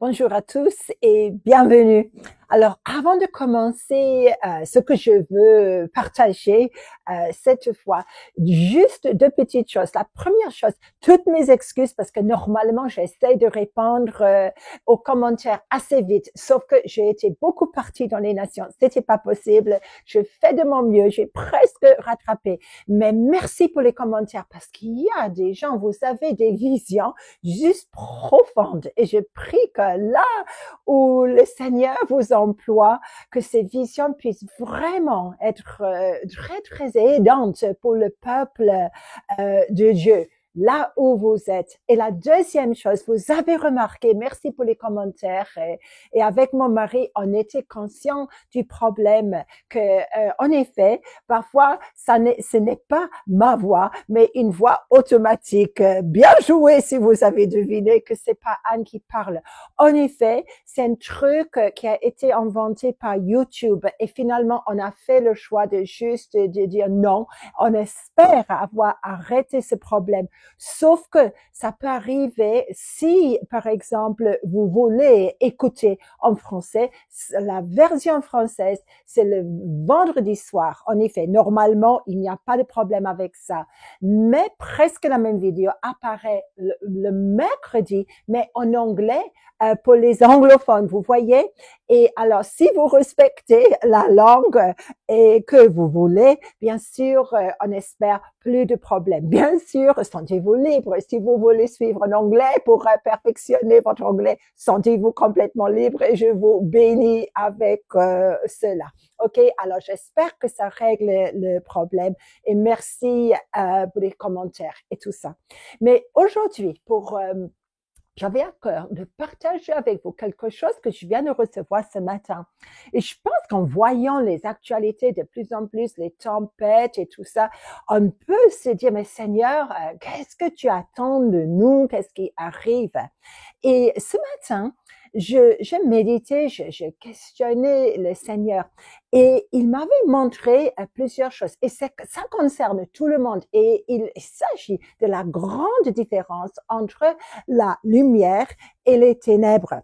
Bonjour à tous et bienvenue. Alors, avant de commencer ce que je veux partager cette fois, juste deux petites choses. La première chose, toutes mes excuses parce que normalement, j'essaie de répondre aux commentaires assez vite, sauf que j'ai été beaucoup partie dans les nations. C'était pas possible. Je fais de mon mieux. J'ai presque rattrapé. Mais merci pour les commentaires parce qu'il y a des gens, vous avez des visions juste profondes et je prie que là où le Seigneur vous emploie, que ces visions puissent vraiment être très, très aidantes pour le peuple de Dieu, là où vous êtes. Et la deuxième chose, vous avez remarqué, merci pour les commentaires, et avec mon mari, on était conscient du problème que, en effet, parfois, ce n'est pas ma voix, mais une voix automatique. Bien joué si vous avez deviné que c'est pas Anne qui parle. En effet, c'est un truc qui a été inventé par YouTube et finalement, on a fait le choix de juste de dire non. On espère avoir arrêté ce problème. Sauf que ça peut arriver si, par exemple, vous voulez écouter en français, la version française, c'est le vendredi soir. En effet, normalement, il n'y a pas de problème avec ça. Mais presque la même vidéo apparaît le mercredi, mais en anglais pour les anglophones, vous voyez. Et alors, si vous respectez la langue et que vous voulez, bien sûr, on espère plus de problèmes. Bien sûr, sentez-vous libre. Si vous voulez suivre en anglais pour perfectionner votre anglais, sentez-vous complètement libre et je vous bénis avec cela. OK, alors j'espère que ça règle le problème et merci pour les commentaires et tout ça. Mais aujourd'hui, j'avais à cœur de partager avec vous quelque chose que je viens de recevoir ce matin. Et je pense qu'en voyant les actualités de plus en plus, les tempêtes et tout ça, on peut se dire, mais Seigneur, qu'est-ce que tu attends de nous? Qu'est-ce qui arrive? Et ce matin, je méditais, je questionnais le Seigneur et il m'avait montré plusieurs choses. Et ça concerne tout le monde. Et il s'agit de la grande différence entre la lumière et les ténèbres.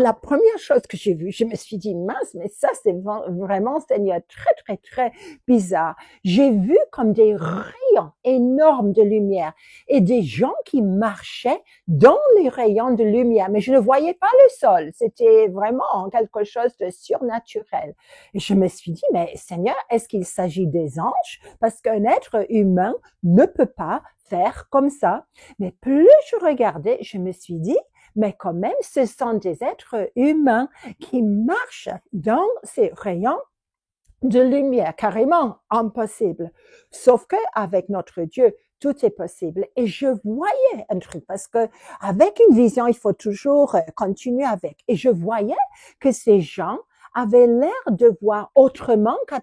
La première chose que j'ai vue, je me suis dit, mince, mais ça, c'est vraiment, Seigneur, très, très, très bizarre. J'ai vu comme des rayons énormes de lumière et des gens qui marchaient dans les rayons de lumière, mais je ne voyais pas le sol. C'était vraiment quelque chose de surnaturel. Et je me suis dit, mais Seigneur, est-ce qu'il s'agit des anges? Parce qu'un être humain ne peut pas faire comme ça. Mais plus je regardais, je me suis dit, mais quand même, ce sont des êtres humains qui marchent dans ces rayons de lumière, carrément impossible. Sauf que avec notre Dieu, tout est possible. Et je voyais un truc parce que avec une vision, il faut toujours continuer avec. Et je voyais que ces gens avaient l'air de voir autrement qu'à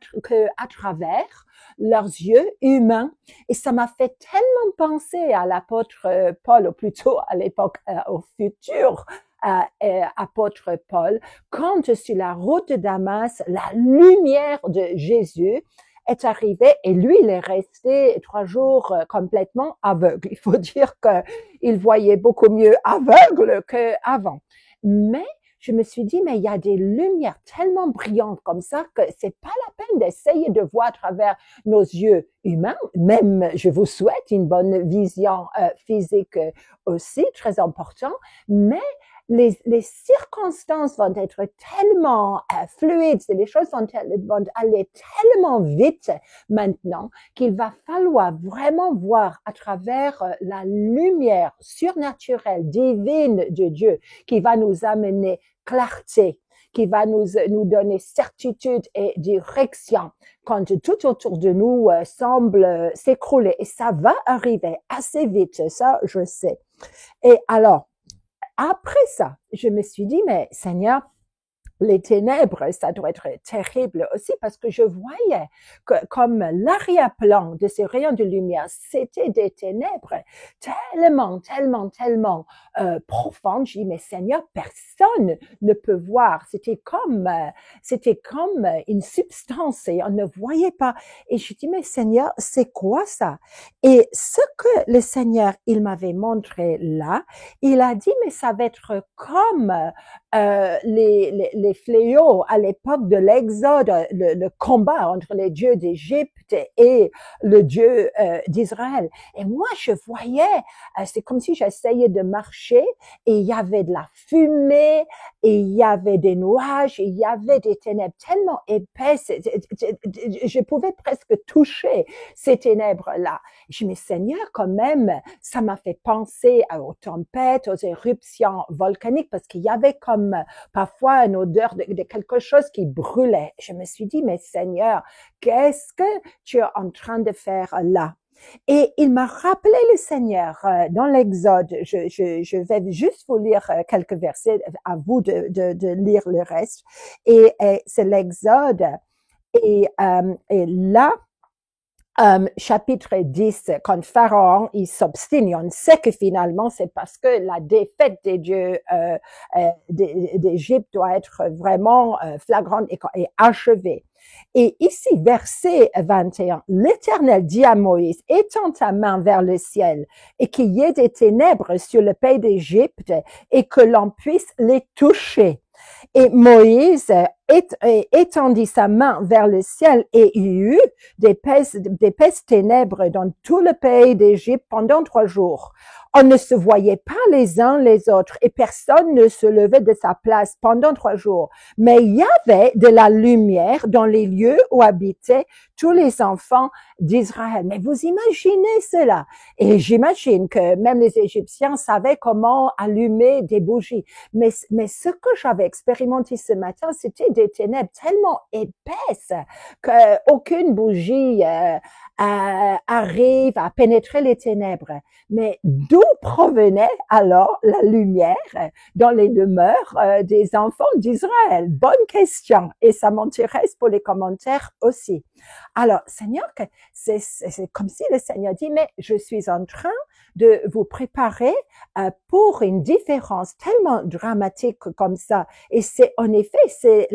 travers leurs yeux humains. Et ça m'a fait tellement penser à l'apôtre Paul, ou plutôt à l'époque, au futur apôtre Paul, quand sur la route de Damas, la lumière de Jésus est arrivée et lui, il est resté 3 jours complètement aveugle. Il faut dire qu'il voyait beaucoup mieux aveugle qu'avant. Mais je me suis dit, mais il y a des lumières tellement brillantes comme ça que c'est pas la peine d'essayer de voir à travers nos yeux humains. Même, je vous souhaite une bonne vision physique aussi, très important. Mais les circonstances vont être tellement fluides, les choses vont aller tellement vite maintenant qu'il va falloir vraiment voir à travers la lumière surnaturelle, divine de Dieu qui va nous amener clarté, qui va nous donner certitude et direction quand tout autour de nous semble s'écrouler. Et ça va arriver assez vite, ça je sais. Et alors, après ça, je me suis dit, mais Seigneur, les ténèbres, ça doit être terrible aussi parce que je voyais que comme l'arrière-plan de ces rayons de lumière, c'était des ténèbres tellement profondes. Je dis, mais Seigneur, personne ne peut voir. C'était comme une substance et on ne voyait pas. Et je dis, mais Seigneur, c'est quoi ça? Et ce que le Seigneur, il m'avait montré là, il a dit, mais ça va être comme les fléaux à l'époque de l'Exode, le combat entre les dieux d'Égypte et le Dieu d'Israël. Et moi, je voyais, c'est comme si j'essayais de marcher et il y avait de la fumée et il y avait des nuages et il y avait des ténèbres tellement épaisses. Je pouvais presque toucher ces ténèbres-là. Je me dis, mais Seigneur, quand même, ça m'a fait penser aux tempêtes, aux éruptions volcaniques parce qu'il y avait comme parfois une odeur de quelque chose qui brûlait. Je me suis dit, mais Seigneur, qu'est-ce que tu es en train de faire là? Et il m'a rappelé le Seigneur dans l'Exode. Je vais juste vous lire quelques versets, à vous de lire le reste. Et c'est l'Exode. Et là, chapitre 10, quand Pharaon, il s'obstine, on sait que finalement, c'est parce que la défaite des dieux d'Égypte doit être vraiment flagrante et achevée. Et ici, verset 21, l'Éternel dit à Moïse, étends ta main vers le ciel et qu'il y ait des ténèbres sur le pays d'Égypte et que l'on puisse les toucher. Et Moïse étendit sa main vers le ciel et il y eut d'épaisses ténèbres dans tout le pays d'Égypte pendant 3 jours. On ne se voyait pas les uns les autres et personne ne se levait de sa place pendant 3 jours. Mais il y avait de la lumière dans les lieux où habitaient tous les enfants d'Israël. Mais vous imaginez cela? Et j'imagine que même les Égyptiens savaient comment allumer des bougies. Mais ce que j'avais expérimenté ce matin, c'était des ténèbres tellement épaisses qu'aucune bougie arrive à pénétrer les ténèbres. Mais d'où provenait alors la lumière dans les demeures des enfants d'Israël? Bonne question. Et ça m'intéresse pour les commentaires aussi. Alors, Seigneur, c'est comme si le Seigneur dit, mais je suis en train de vous préparer pour une différence tellement dramatique comme ça. Et c'est en effet, c'est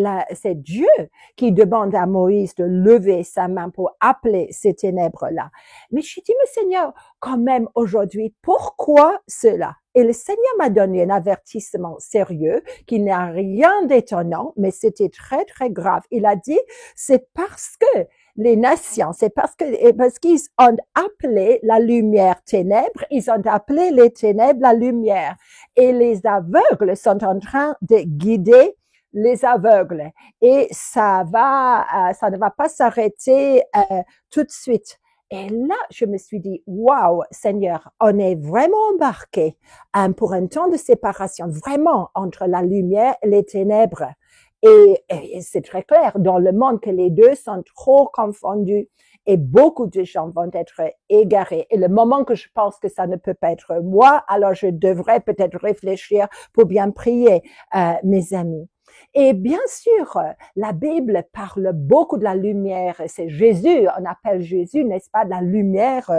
Dieu qui demande à Moïse de lever sa main pour appeler ces ténèbres-là. Mais je dis, mais Seigneur, quand même aujourd'hui, pourquoi cela? Et le Seigneur m'a donné un avertissement sérieux qui n'a rien d'étonnant, mais c'était très, très grave. Il a dit, c'est parce que les nations, c'est parce qu'ils ont appelé la lumière ténèbres, ils ont appelé les ténèbres la lumière. Et les aveugles sont en train de guider les aveugles. Et ça ne va pas s'arrêter tout de suite. Et là, je me suis dit, waouh, Seigneur, on est vraiment embarqué pour un temps de séparation, vraiment entre la lumière et les ténèbres. Et c'est très clair dans le monde que les deux sont trop confondus et beaucoup de gens vont être égarés. Et le moment que je pense que ça ne peut pas être moi, alors je devrais peut-être réfléchir pour bien prier, mes amis. Et bien sûr, la Bible parle beaucoup de la lumière. C'est Jésus, on appelle Jésus, n'est-ce pas, de la lumière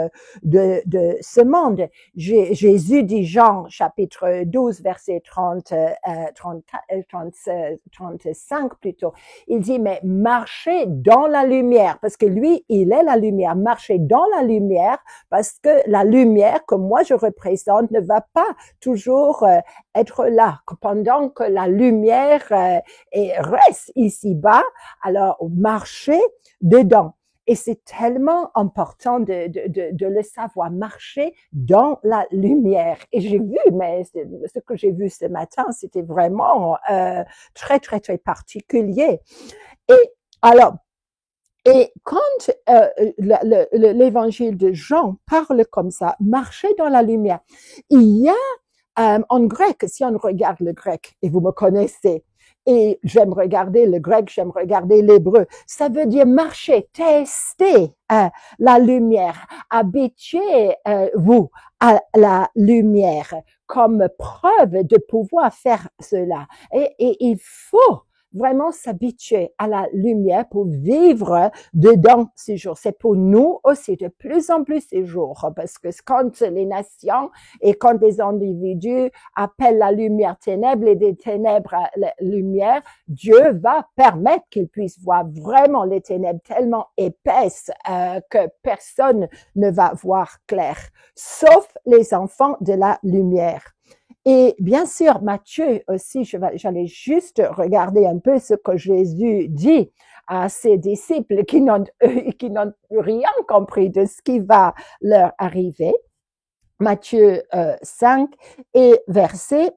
de ce monde. Jésus dit, Jean, chapitre 12, verset 35 plutôt. Il dit, mais marchez dans la lumière, parce que lui, il est la lumière. Marchez dans la lumière, parce que la lumière que moi je représente ne va pas toujours être là. Pendant que la lumière reste ici-bas, alors marchez dedans. Et c'est tellement important de le savoir, marcher dans la lumière. Et j'ai vu, mais ce que j'ai vu ce matin, c'était vraiment très, très, très particulier. Et alors, et quand l'évangile de Jean parle comme ça, marcher dans la lumière, il y a en grec, si on regarde le grec, et vous me connaissez, et j'aime regarder le grec, j'aime regarder l'hébreu, ça veut dire marcher, tester la lumière, habituez-vous à la lumière comme preuve de pouvoir faire cela. Et il faut vraiment s'habituer à la lumière pour vivre dedans ces jours. C'est pour nous aussi de plus en plus ces jours, parce que quand les nations et quand les individus appellent la lumière ténèbres et des ténèbres la lumière, Dieu va permettre qu'ils puissent voir vraiment les ténèbres tellement épaisses que personne ne va voir clair, sauf les enfants de la lumière. Et bien sûr, Matthieu aussi, j'allais juste regarder un peu ce que Jésus dit à ses disciples qui n'ont rien compris de ce qui va leur arriver. Matthieu 5 et verset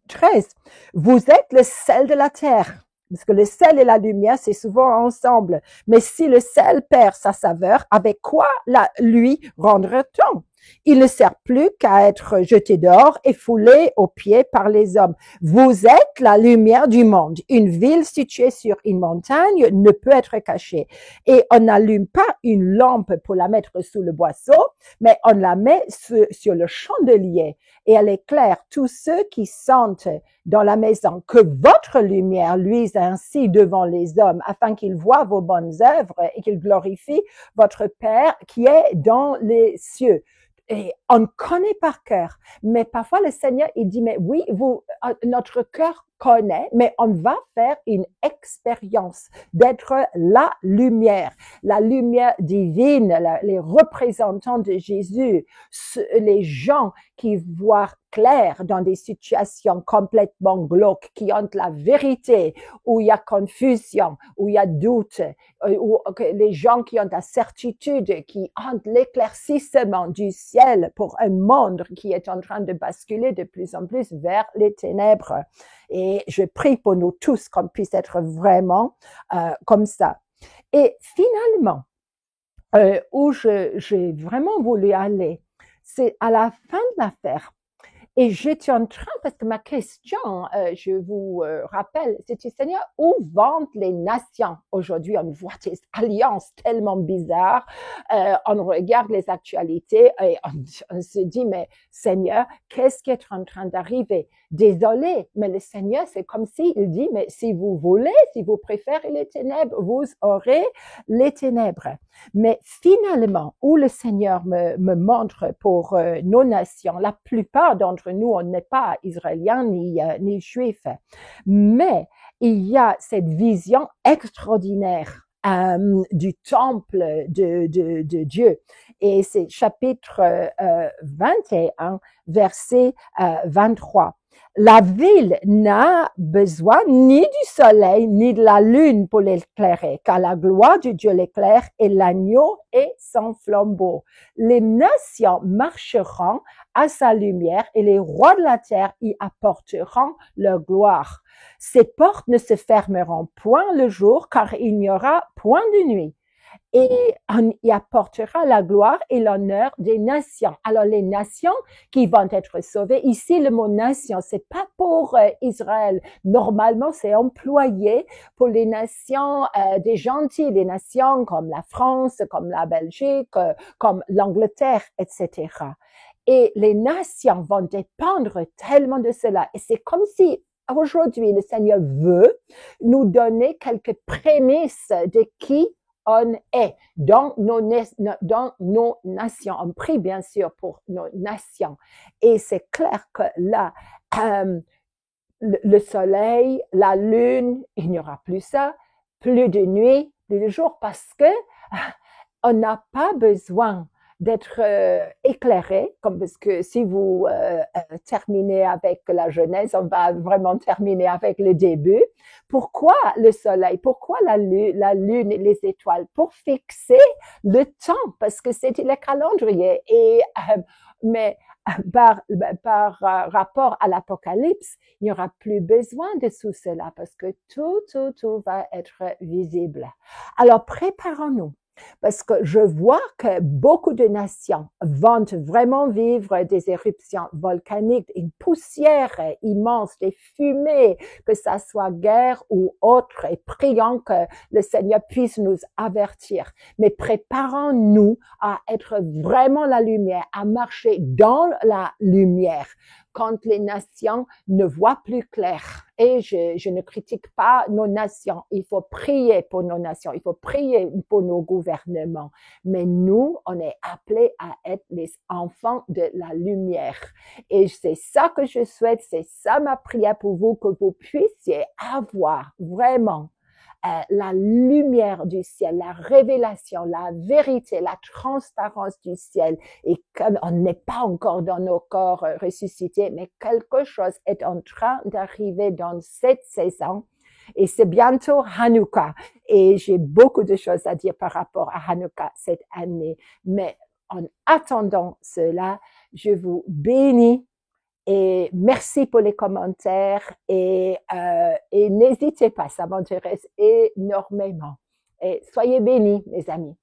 13. Vous êtes le sel de la terre. Parce que le sel et la lumière, c'est souvent ensemble. Mais si le sel perd sa saveur, avec quoi lui rendra-t-on? Il ne sert plus qu'à être jeté dehors et foulé aux pieds par les hommes. Vous êtes la lumière du monde. Une ville située sur une montagne ne peut être cachée. Et on n'allume pas une lampe pour la mettre sous le boisseau, mais on la met sur le chandelier et elle éclaire tous ceux qui sentent dans la maison. Que votre lumière luise ainsi devant les hommes, afin qu'ils voient vos bonnes œuvres et qu'ils glorifient votre Père qui est dans les cieux. Et on connaît par cœur, mais parfois le Seigneur, il dit, mais oui, notre cœur connaît, mais on va faire une expérience d'être la lumière divine, les représentants de Jésus, les gens qui voient clair dans des situations complètement glauques, qui ont la vérité, où il y a confusion, où il y a doute, où les gens qui ont la certitude, qui ont l'éclaircissement du ciel pour un monde qui est en train de basculer de plus en plus vers les ténèbres. Et je prie pour nous tous qu'on puisse être vraiment comme ça. Et finalement, où j'ai vraiment voulu aller, c'est à la fin de l'affaire. Et j'étais en train, parce que ma question, je vous rappelle, c'était Seigneur, où vont les nations aujourd'hui? On voit des alliances tellement bizarres, on regarde les actualités et on se dit, mais Seigneur, qu'est-ce qui est en train d'arriver? Désolé, mais le Seigneur, c'est comme s'il dit, mais si vous voulez, si vous préférez les ténèbres, vous aurez les ténèbres. Mais finalement, où le Seigneur me montre pour nos nations, la plupart d'entre nous, on n'est pas israéliens ni juifs, mais il y a cette vision extraordinaire du temple de Dieu. Et c'est chapitre 21, verset 23. La ville n'a besoin ni du soleil ni de la lune pour l'éclairer, car la gloire de Dieu l'éclaire et l'agneau est son flambeau. Les nations marcheront à sa lumière et les rois de la terre y apporteront leur gloire. Ses portes ne se fermeront point le jour, car il n'y aura point de nuit. Et on y apportera la gloire et l'honneur des nations. Alors les nations qui vont être sauvées, ici le mot nation, c'est pas pour Israël. Normalement, c'est employé pour les nations des gentils, des nations comme la France, comme la Belgique, comme l'Angleterre, etc. Et les nations vont dépendre tellement de cela. Et c'est comme si aujourd'hui le Seigneur veut nous donner quelques prémices de qui on est dans nos nations. On prie bien sûr pour nos nations. Et c'est clair que là, le soleil, la lune, il n'y aura plus ça, plus de nuit, plus de jour, parce que on n'a pas besoin d'être éclairé, parce que si vous terminez avec la Genèse, on va vraiment terminer avec le début. Pourquoi le soleil? Pourquoi la lune et les étoiles? Pour fixer le temps, parce que c'est le calendrier. Et mais par rapport à l'Apocalypse, il n'y aura plus besoin de tout cela, parce que tout va être visible. Alors préparons-nous. Parce que je vois que beaucoup de nations vont vraiment vivre des éruptions volcaniques, une poussière immense, des fumées, que ça soit guerre ou autre, et prions que le Seigneur puisse nous avertir. Mais préparons-nous à être vraiment la lumière, à marcher dans la lumière quand les nations ne voient plus clair et je ne critique pas nos nations. Il faut prier pour nos nations, il faut prier pour nos gouvernements. Mais nous, on est appelés à être les enfants de la lumière. Et c'est ça que je souhaite, c'est ça ma prière pour vous, que vous puissiez avoir vraiment la lumière du ciel, la révélation, la vérité, la transparence du ciel. Et comme on n'est pas encore dans nos corps ressuscités, mais quelque chose est en train d'arriver dans cette saison. Et c'est bientôt Hanouka. Et j'ai beaucoup de choses à dire par rapport à Hanouka cette année. Mais en attendant cela, je vous bénis. Et merci pour les commentaires et n'hésitez pas, ça m'intéresse énormément. Et soyez bénis, mes amis.